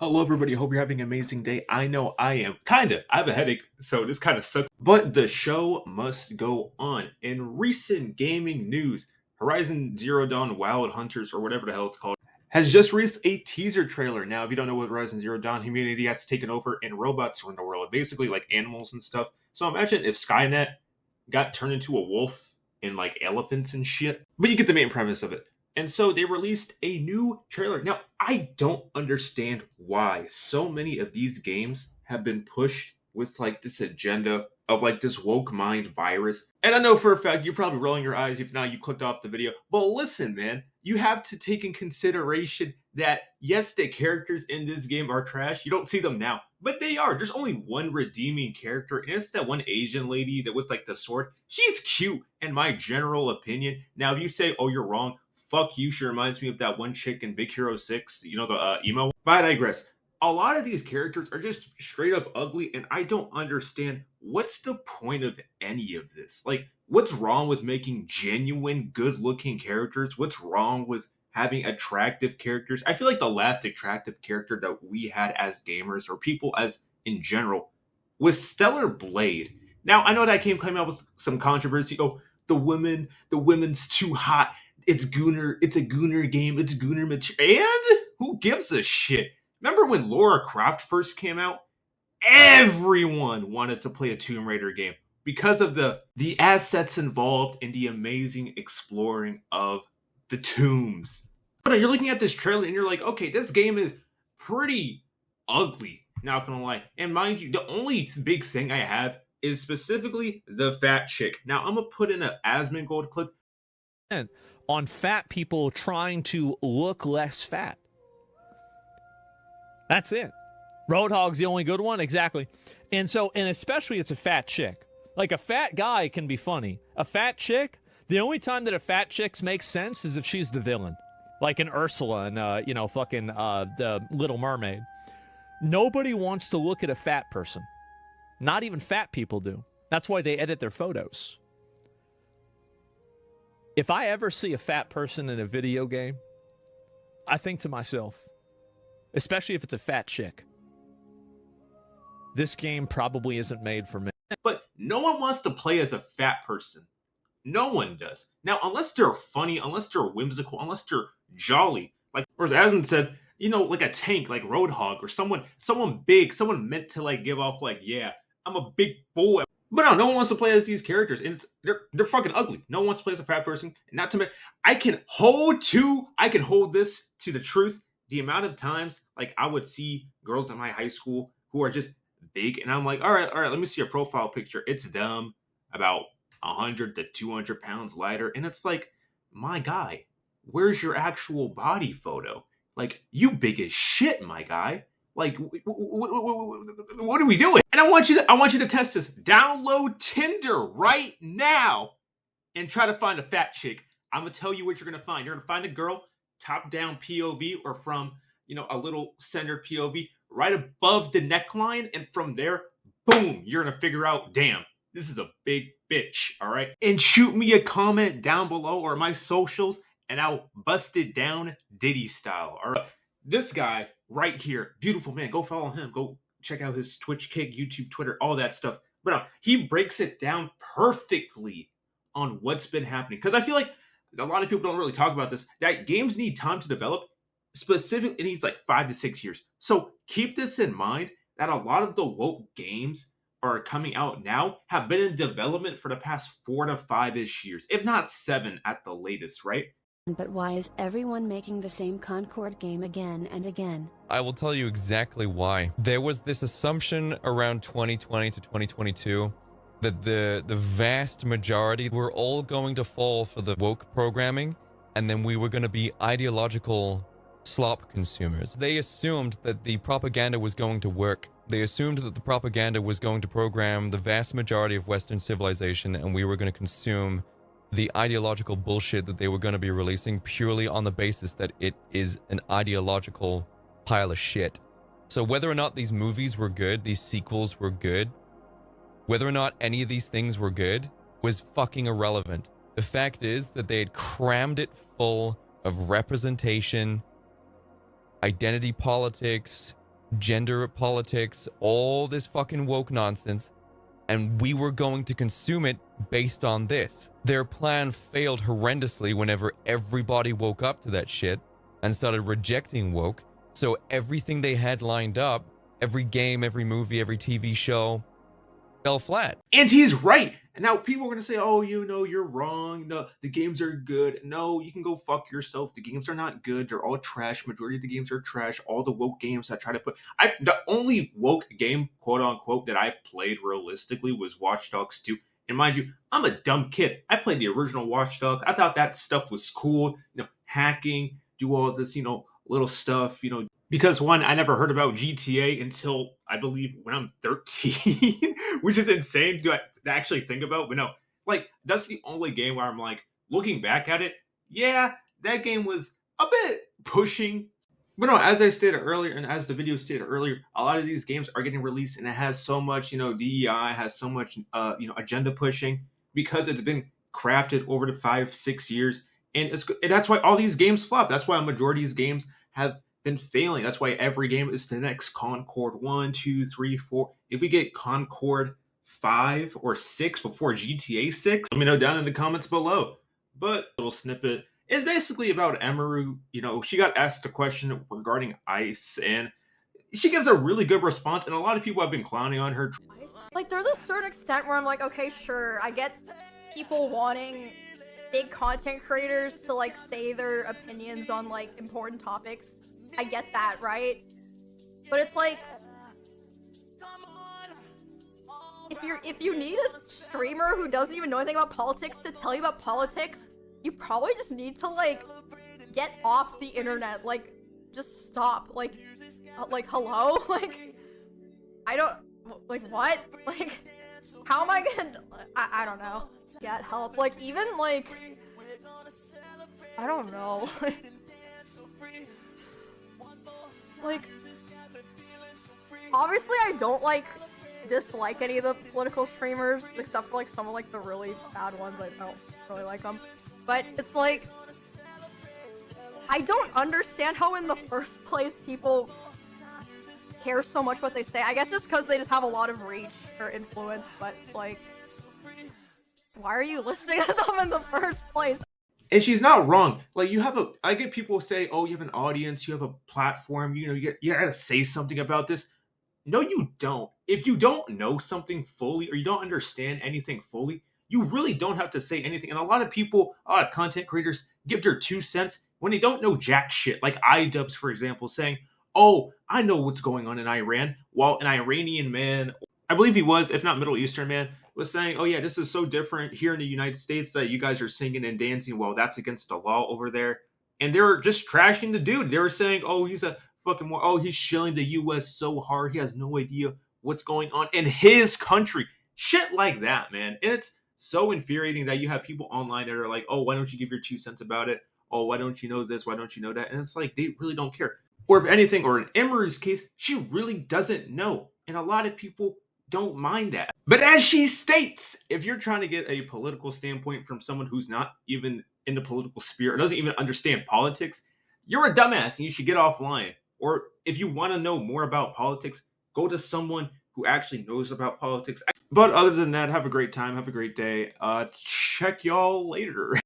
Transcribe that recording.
Hello, everybody. Hope you're having an amazing day. I know I am. Kinda. I have a headache, so this kind of sucks. But the show must go on. In recent gaming news, Horizon Zero Dawn Wild Hunters, or whatever the hell it's called, has just released a teaser trailer. Now, if you don't know what Horizon Zero Dawn, humanity has taken over and robots run the world, basically like animals and stuff. So imagine if Skynet got turned into a wolf and like elephants and shit. But you get the main premise of it. And so they released a new trailer. Now, I don't understand why so many of these games have been pushed with like this agenda of like this woke mind virus. And I know for a fact you're probably rolling your eyes if now you clicked off the video. But listen, man, you have to take in consideration that yes, the characters in this game are trash. You don't see them now, but they are. There's only one redeeming character, and it's that one Asian lady that with like the sword. She's cute, in my general opinion. Now, if you say, "Oh, you're wrong," fuck you. She reminds me of that one chick in Big Hero 6, you know, the emo one. But I digress. A lot of these characters are just straight up ugly, and I don't understand what's the point of any of this. Like, what's wrong with making genuine, good looking characters? What's wrong with having attractive characters? I feel like the last attractive character that we had as gamers, or people as in general, was Stellar Blade. Now, I know that I came coming out with some controversy. Oh, the women's too hot. It's a Gooner game. It's Gooner material. And who gives a shit? Remember when Lara Croft first came out? Everyone wanted to play a Tomb Raider game because of the assets involved in the amazing exploring of the tombs. But you're looking at this trailer and you're like, okay, this game is pretty ugly. Not gonna lie. And mind you, the only big thing I have is specifically the fat chick. Now I'm gonna put in an Asmongold clip on fat people trying to look less fat. That's it. Roadhog's the only good one, exactly. And especially it's a fat chick. Like, a fat guy can be funny. A fat chick, the only time that a fat chick makes sense is if she's the villain. Like in Ursula and, the Little Mermaid. Nobody wants to look at a fat person. Not even fat people do. That's why they edit their photos. If I ever see a fat person in a video game, I think to myself, especially if it's a fat chick, this game probably isn't made for me. But no one wants to play as a fat person. No one does. Now, unless they're funny, unless they're whimsical, unless they're jolly. Like, or as Asmon said, you know, like a tank, like Roadhog, or someone big, someone meant to like give off like, yeah, I'm a big boy. But no one wants to play as these characters, and they're fucking ugly. No one wants to play as a fat person. And not to mention, I can hold this to the truth. The amount of times, like, I would see girls in my high school who are just big, and I'm like, all right, let me see a profile picture. It's them, about 100 to 200 pounds lighter, and it's like, my guy, where's your actual body photo? Like, you big as shit, my guy. Like, what are we doing? And I want you to test this. Download Tinder right now and try to find a fat chick. I'm gonna tell you what you're gonna find. You're gonna find a girl top-down POV, or from, you know, a little center POV right above the neckline, and from there, boom, you're gonna figure out, damn, this is a big bitch. All right, and shoot me a comment down below or my socials, and I'll bust it down Diddy style. All right, this guy right here, beautiful man. Go follow him. Go check out his Twitch, Kick, YouTube, Twitter, all that stuff. But no, he breaks it down perfectly on what's been happening, because I feel like a lot of people don't really talk about this, that games need time to develop. Specifically, it needs like 5 to 6 years. So keep this in mind, that a lot of the woke games are coming out now have been in development for the past 4 to 5-ish years, if not 7 at the latest, right? But why is everyone making the same Concord game again and again? I will tell you exactly why. There was this assumption around 2020 to 2022 that the vast majority were all going to fall for the woke programming, and then we were going to be ideological slop consumers. They assumed that the propaganda was going to work. They assumed that the propaganda was going to program the vast majority of Western civilization, and we were going to consume the ideological bullshit that they were going to be releasing purely on the basis that it is an ideological pile of shit. So whether or not these movies were good, these sequels were good, whether or not any of these things were good, was fucking irrelevant. The fact is that they had crammed it full of representation, identity politics, gender politics, all this fucking woke nonsense, and we were going to consume it based on this. Their plan failed horrendously whenever everybody woke up to that shit and started rejecting woke, so everything they had lined up, every game, every movie, every TV show, fell flat. And he's right. And now people are going to say, oh, you know, you're wrong. No, the games are good. No, you can go fuck yourself. The games are not good. They're all trash. Majority of the games are trash. All the woke games I try to put... the only woke game, quote unquote, that I've played realistically was Watch Dogs 2. And mind you, I'm a dumb kid. I played the original Watch Dogs. I thought that stuff was cool. You know, hacking, do all this, you know, little stuff, you know, because one, I never heard about GTA until I believe when I'm 13, which is insane to actually think about. But no, like, that's the only game where I'm like, looking back at it, yeah, that game was a bit pushing. But no, as I stated earlier, and as the video stated earlier, a lot of these games are getting released and it has so much, you know, DEI, has so much, you know, agenda pushing because it's been crafted over the 5-6 years. And that's why all these games flop. That's why a majority of these games have been failing. That's why every game is the next Concord 1, 2, 3, 4. If we get Concord 5 or 6 before GTA 6, let me know down in the comments below. But a little snippet is basically about Emeru. You know, she got asked a question regarding ICE, and she gives a really good response, and a lot of people have been clowning on her. Like, there's a certain extent where I'm like, okay, sure, I get people wanting big content creators to, like, say their opinions on, like, important topics. I get that, right? But it's like, if you need a streamer who doesn't even know anything about politics to tell you about politics, you probably just need to, like, get off the internet. Like, just stop. Like, hello? Like, I don't, like, what? Like, how am I gonna, I don't know, get help? Like, even, like, I don't know. Like, obviously I don't, like, dislike any of the political streamers, except for, like, some of, like, the really bad ones. I don't really like them. But it's like, I don't understand how in the first place people care so much what they say. I guess it's because they just have a lot of reach or influence, but it's like, why are you listening to them in the first place? And she's not wrong. Like, I get people say, oh, you have an audience, you have a platform, you know, you gotta say something about this. No, you don't. If you don't know something fully or you don't understand anything fully, you really don't have to say anything. And a lot of people, a lot of content creators give their 2 cents when they don't know jack shit. Like iDubbbz, for example, saying, oh, I know what's going on in Iran, while an Iranian man, I believe he was, if not Middle Eastern man, was saying, oh yeah, this is so different here in the United States that you guys are singing and dancing. Well, that's against the law over there. And they were just trashing the dude. They were saying, oh, he's a fucking, oh, he's shilling the U.S. so hard. He has no idea what's going on in his country. Shit like that, man. And it's so infuriating that you have people online that are like, oh, why don't you give your 2 cents about it? Oh, why don't you know this? Why don't you know that? And it's like, they really don't care. Or if anything, or in Emeru's case, she really doesn't know. And a lot of people don't mind that. But as she states, if you're trying to get a political standpoint from someone who's not even in the political sphere or doesn't even understand politics, you're a dumbass and you should get offline. Or if you want to know more about politics, go to someone who actually knows about politics. But other than that, have a great time. Have a great day. Check y'all later.